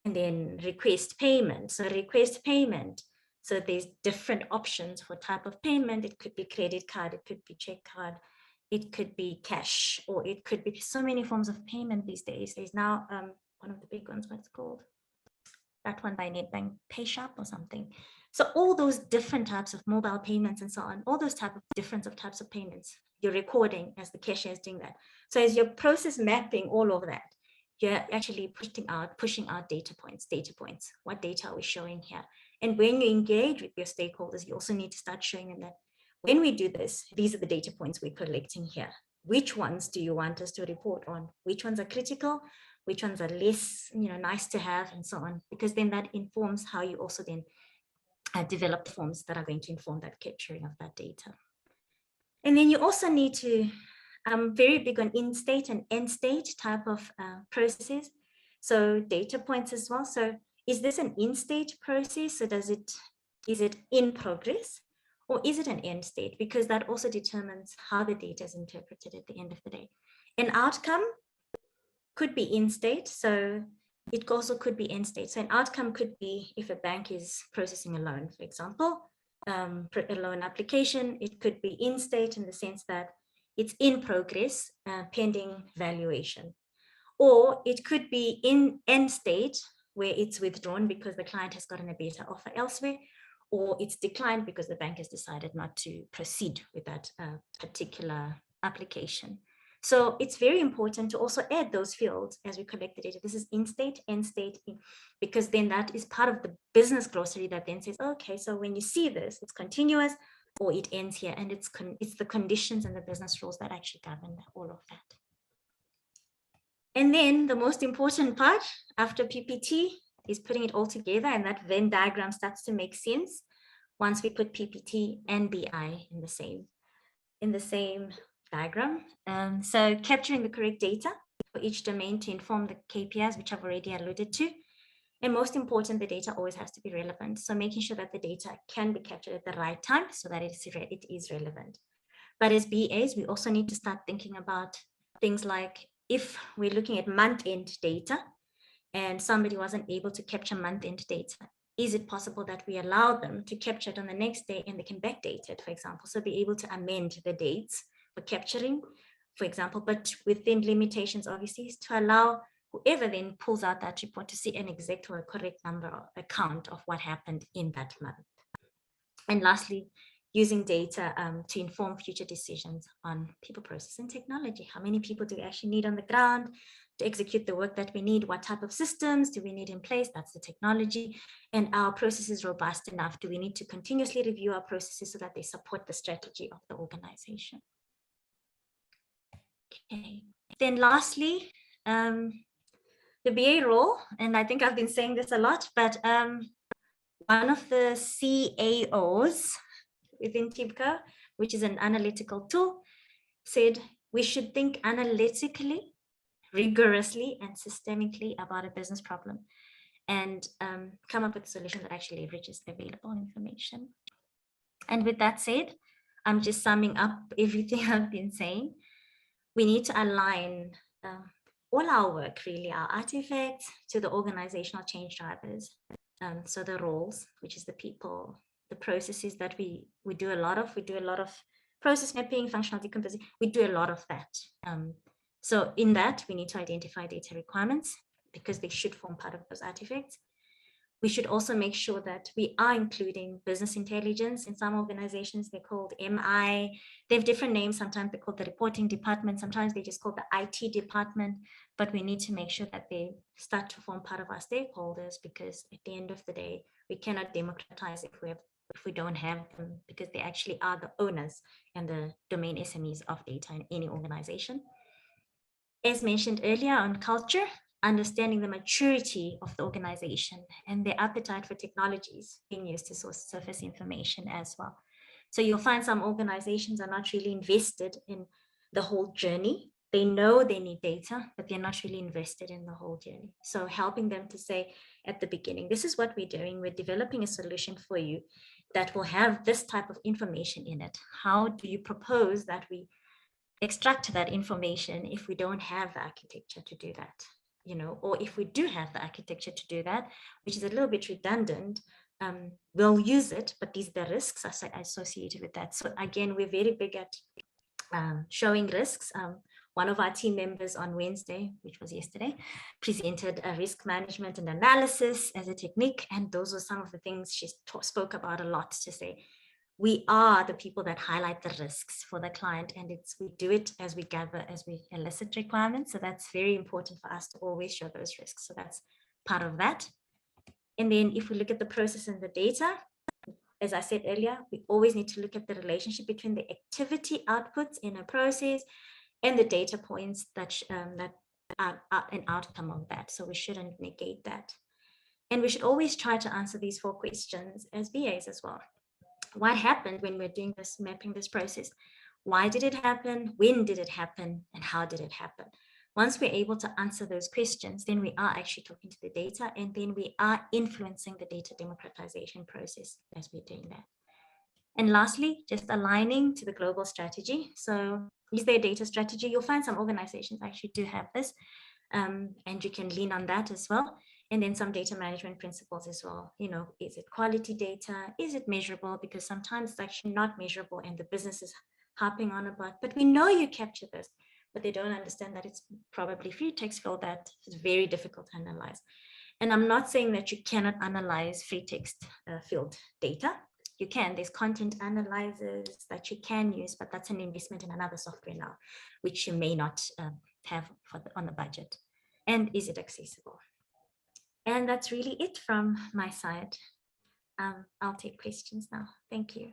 and then request payment. So request payment. So there's different options for type of payment. It could be credit card, it could be check card, it could be cash, or it could be so many forms of payment these days. There's now one of the big ones, what's called? That one by Nedbank, PayShop or something. So all those different types of mobile payments and so on, all those different types of payments, you're recording as the cashier is doing that. So as you're process mapping all of that, you're actually pushing out data points. What data are we showing here? And when you engage with your stakeholders, you also need to start showing them that when we do this, these are the data points we're collecting here. Which ones do you want us to report on? Which ones are critical? Which ones are less, nice to have, and so on? Because then that informs how you also then develop forms that are going to inform that capturing of that data. And then you also need to, I'm very big on in-state and end-state type of processes. So data points as well. So is this an in-state process? So is it in progress? Or is it an end state? Because that also determines how the data is interpreted at the end of the day. An outcome could be in state, so it also could be end state. So an outcome could be if a bank is processing a loan, for example, a loan application, it could be in state in the sense that it's in progress, pending valuation. Or it could be in end state where it's withdrawn because the client has gotten a better offer elsewhere, or it's declined because the bank has decided not to proceed with that particular application. So it's very important to also add those fields as we collect the data. This is in state, end state, because then that is part of the business glossary that then says, okay, so when you see this, it's continuous or it ends here, and it's the conditions and the business rules that actually govern all of that. And then the most important part after PPT is putting it all together, and that Venn diagram starts to make sense once we put PPT and BI in the same diagram. So capturing the correct data for each domain to inform the KPIs, which I've already alluded to. And most important, the data always has to be relevant. So making sure that the data can be captured at the right time so that it is relevant. But as BAs, we also need to start thinking about things like, if we're looking at month-end data and somebody wasn't able to capture month-end data, is it possible that we allow them to capture it on the next day and they can backdate it, for example? So be able to amend the dates for capturing, for example, but within limitations, obviously, to allow whoever then pulls out that report to see an exact or a correct number or account of what happened in that month. And lastly, using data to inform future decisions on people, process, and technology. How many people do we actually need on the ground to execute the work that we need? What type of systems do we need in place? That's the technology. And our processes robust enough? Do we need to continuously review our processes so that they support the strategy of the organization? Okay. Then lastly, the BA role, and I think I've been saying this a lot, but one of the CAOs within TIBCO, which is an analytical tool, said we should think analytically, rigorously, and systemically about a business problem and come up with a solution that actually leverages the available information. And with that said, I'm just summing up everything I've been saying. We need to align all our work, really, our artifacts, to the organizational change drivers. So the roles, which is the people, the processes that we do a lot of. We do a lot of process mapping, functional decomposition. We do a lot of that. So in that, we need to identify data requirements because they should form part of those artifacts. We should also make sure that we are including business intelligence. In some organizations, they're called MI. They have different names. Sometimes they're called the reporting department. Sometimes they just call the IT department. But we need to make sure that they start to form part of our stakeholders, because at the end of the day, we cannot democratize if we don't have them, because they actually are the owners and the domain SMEs of data in any organization. As mentioned earlier on culture, understanding the maturity of the organization and their appetite for technologies being used to surface information as well. So you'll find some organizations are not really invested in the whole journey. They know they need data, but they're not really invested in the whole journey. So helping them to say at the beginning, this is what we're doing. We're developing a solution for you that will have this type of information in it. How do you propose that we extract that information if we don't have the architecture to do that? Or if we do have the architecture to do that, which is a little bit redundant, we'll use it, but these are the risks associated with that. So again, we're very big at showing risks. One of our team members on Wednesday, which was yesterday, presented a risk management and analysis as a technique. And those were some of the things she spoke about a lot, to say, we are the people that highlight the risks for the client, and we do it as we gather, as we elicit requirements. So that's very important for us to always show those risks. So that's part of that. And then if we look at the process and the data, as I said earlier, we always need to look at the relationship between the activity outputs in a process and the data points that are an outcome of that. So we shouldn't negate that. And we should always try to answer these 4 questions as BAs as well. What happened when we're doing this, mapping this process? Why did it happen? When did it happen? And how did it happen? Once we're able to answer those questions, then we are actually talking to the data, and then we are influencing the data democratization process as we're doing that. And lastly, just aligning to the global strategy. So is there a data strategy? You'll find some organizations actually do have this, and you can lean on that as well. And then some data management principles as well. Is it quality data? Is it measurable? Because sometimes it's actually not measurable and the business is harping on about, but we know you capture this, but they don't understand that it's probably free text field that is very difficult to analyze. And I'm not saying that you cannot analyze free text field data. You can. There's content analyzers that you can use, but that's an investment in another software now, which you may not have on the budget. And is it accessible? And that's really it from my side. I'll take questions now. Thank you.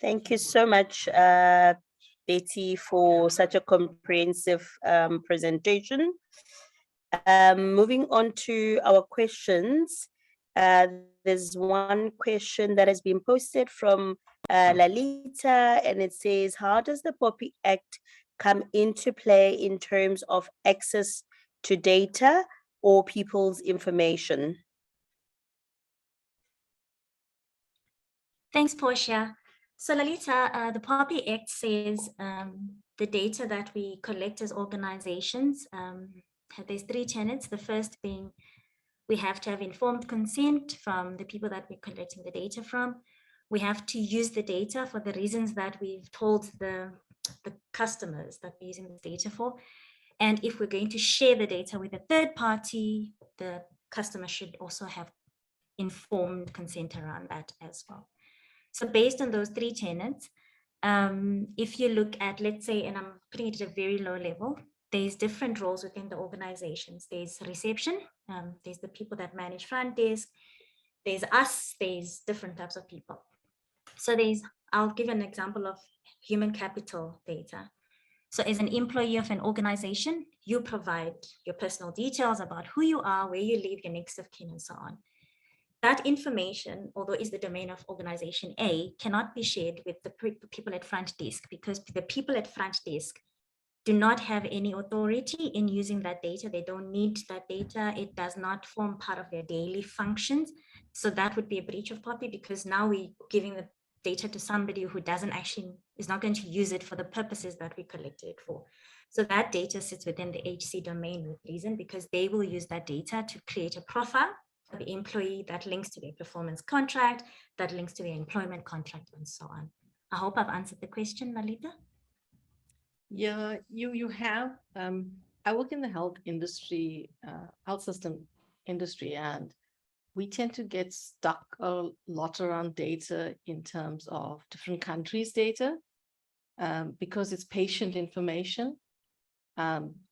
Thank you so much, Betty, for such a comprehensive presentation. Moving on to our questions, there's one question that has been posted from Lalita, and it says, how does the POPI Act come into play in terms of access to data or people's information? Thanks, Portia. So Lalita, the POPI Act says the data that we collect as organizations, there's 3 tenets. The first being we have to have informed consent from the people that we're collecting the data from. We have to use the data for the reasons that we've told the customers that we're using this data for. And if we're going to share the data with a third party, the customer should also have informed consent around that as well. So based on those 3 tenets, if you look at, let's say, and I'm putting it at a very low level, there's different roles within the organizations. There's reception, there's the people that manage front desk, there's us, there's different types of people. So I'll give an example of human capital data. So as an employee of an organization, you provide your personal details about who you are, where you live, your next of kin, and so on. That information, although is the domain of organization A, cannot be shared with the people at front desk, because the people at front desk do not have any authority in using that data. They don't need that data. It does not form part of their daily functions. So that would be a breach of POPI, because now we're giving the data to somebody who is not going to use it for the purposes that we collected it for. So that data sits within the HC domain with reason, because they will use that data to create a profile for the employee that links to their performance contract, that links to their employment contract, and so on. I hope I've answered the question, Lalita. Yeah, you have. I work in the health industry, health system industry, and we tend to get stuck a lot around data in terms of different countries' data, because it's patient information.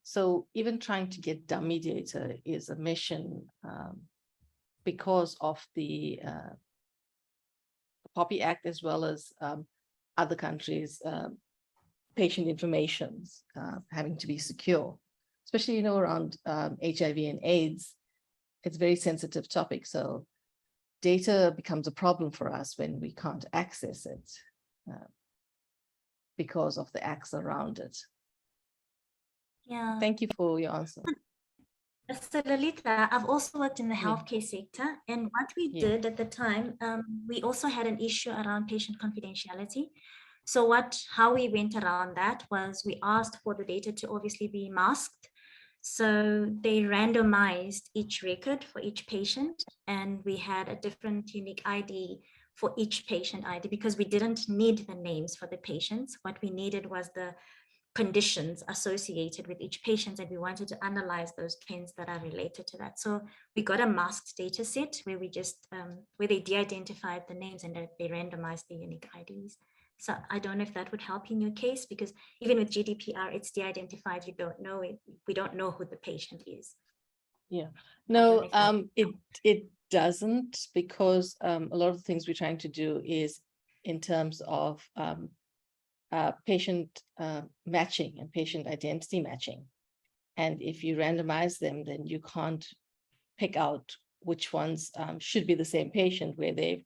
So even trying to get dummy data is a mission, because of the POPI Act, as well as other countries' patient informations having to be secure, especially, around HIV and AIDS. It's a very sensitive topic. So data becomes a problem for us when we can't access it because of the acts around it. Yeah. Thank you for your answer. So Lalita, I've also worked in the healthcare sector, and what we did at the time, we also had an issue around patient confidentiality. So how we went around that was we asked for the data to obviously be masked. So they randomized each record for each patient, and we had a different unique ID for each patient ID, because we didn't need the names for the patients. What we needed was the conditions associated with each patient, and we wanted to analyze those trends that are related to that. So we got a masked data set where we just where they de-identified the names and they randomized the unique IDs. So I don't know if that would help in your case, because even with GDPR, it's de-identified. You don't know it. We don't know who the patient is. Yeah, no, it doesn't, because a lot of the things we're trying to do is in terms of patient matching and patient identity matching. And if you randomize them, then you can't pick out which ones should be the same patient, where they've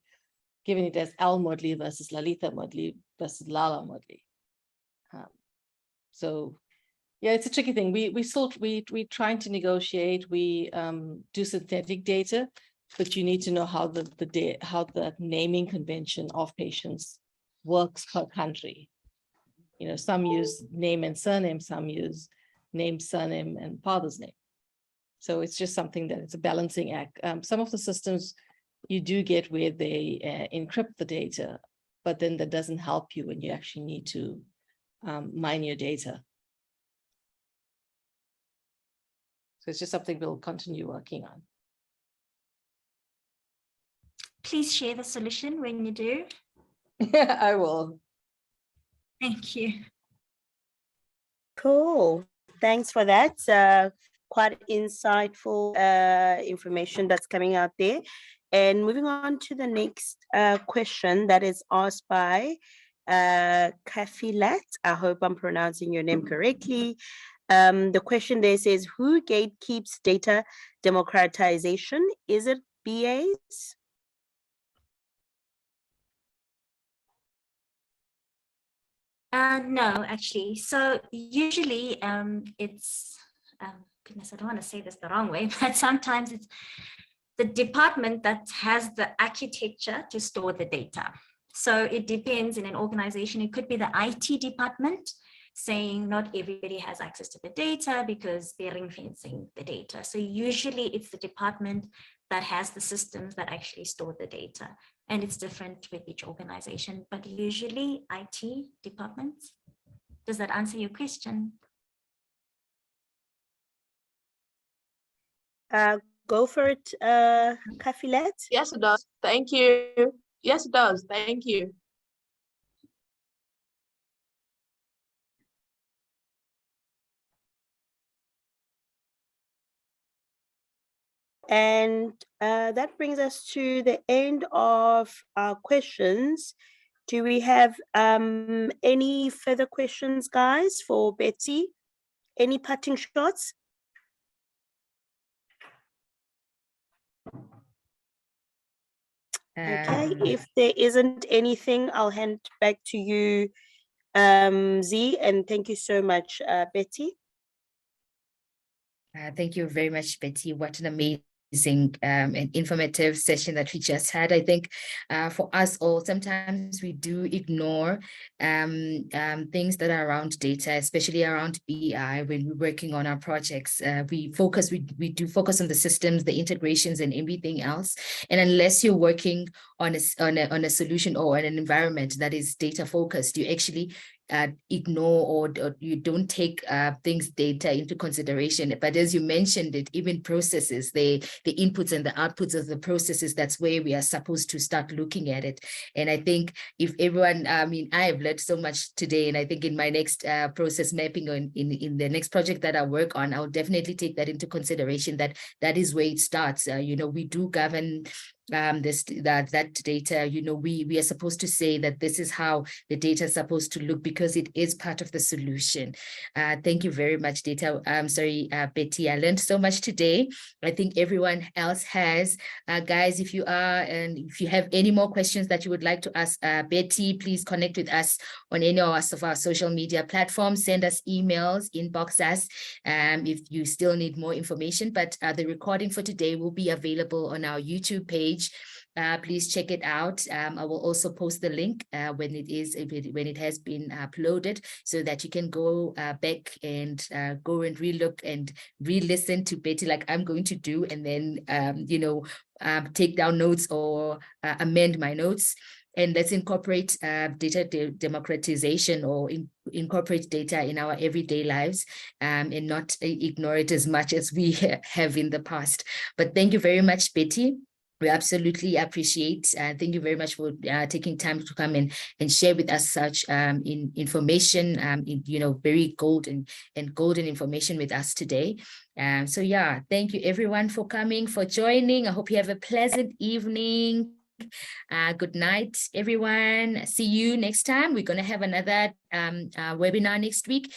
given it as Al Modley versus Lalita Modley versus Lala Modley. So yeah, it's a tricky thing. We trying to negotiate. We do synthetic data, but you need to know how the naming convention of patients works per country. Some use name and surname, some use name, surname, and father's name. So it's just something that it's a balancing act. Some of the systems you do get where they encrypt the data, but then that doesn't help you when you actually need to mine your data. So it's just something we'll continue working on. Please share the solution when you do. I will. Thank you. Cool. Thanks for that. Quite insightful information that's coming out there. And moving on to the next question that is asked by Kafilat. I hope I'm pronouncing your name correctly. The question there says, who gatekeeps data democratization? Is it BAs? No, actually. So usually it's, goodness, I don't want to say this the wrong way, but sometimes it's the department that has the architecture to store the data. So it depends in an organization. It could be the IT department saying not everybody has access to the data because they're ring fencing the data. So usually it's the department that has the systems that actually store the data. And it's different with each organization, but usually IT departments. Does that answer your question? Go for it, Kafilat. Yes, it does. Thank you. Yes, it does. Thank you. And that brings us to the end of our questions. Do we have any further questions, guys, for Betsy? Any parting shots? Okay, if there isn't anything, I'll hand back to you, Z, and thank you so much, Betty. Thank you very much, Betty. What an amazing and informative session that we just had. I think for us all, sometimes we do ignore things that are around data, especially around BI when we're working on our projects. We do focus on the systems, the integrations, and everything else. And unless you're working on a solution or on an environment that is data focused, you actually ignore or you don't take data into consideration. But as you mentioned it, even processes, the inputs and the outputs of the processes, that's where we are supposed to start looking at it. And I think if everyone, I have learned so much today, and I think in my next process mapping in the next project that I work on, I'll definitely take that into consideration, that is where it starts. We do govern that data. We are supposed to say that this is how the data is supposed to look because it is part of the solution. Thank you very much, Betty. I learned so much today. I think everyone else has. Guys, if you have any more questions that you would like to ask Betty, please connect with us on any of our social media platforms. Send us emails, inbox us if you still need more information. But the recording for today will be available on our YouTube page. Please check it out. I will also post the link when it has been uploaded, so that you can go back and go and relook and re-listen to Betty like I'm going to do, and then take down notes or amend my notes. And let's incorporate data democratization, or incorporate data in our everyday lives, and not ignore it as much as we have in the past. But thank you very much, Betty. We absolutely appreciate. Thank you very much for taking time to come and share with us such information, very golden information with us today. So yeah, thank you everyone for coming, for joining. I hope you have a pleasant evening. Good night, everyone. See you next time. We're going to have another webinar next week.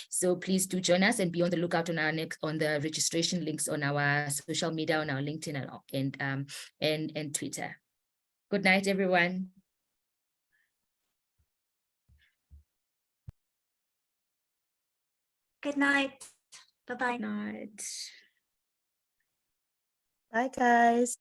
So please do join us and be on the lookout on the registration links on our social media, on our LinkedIn and Twitter. Good night, everyone. Good night. Bye-bye. Good night. Bye, guys.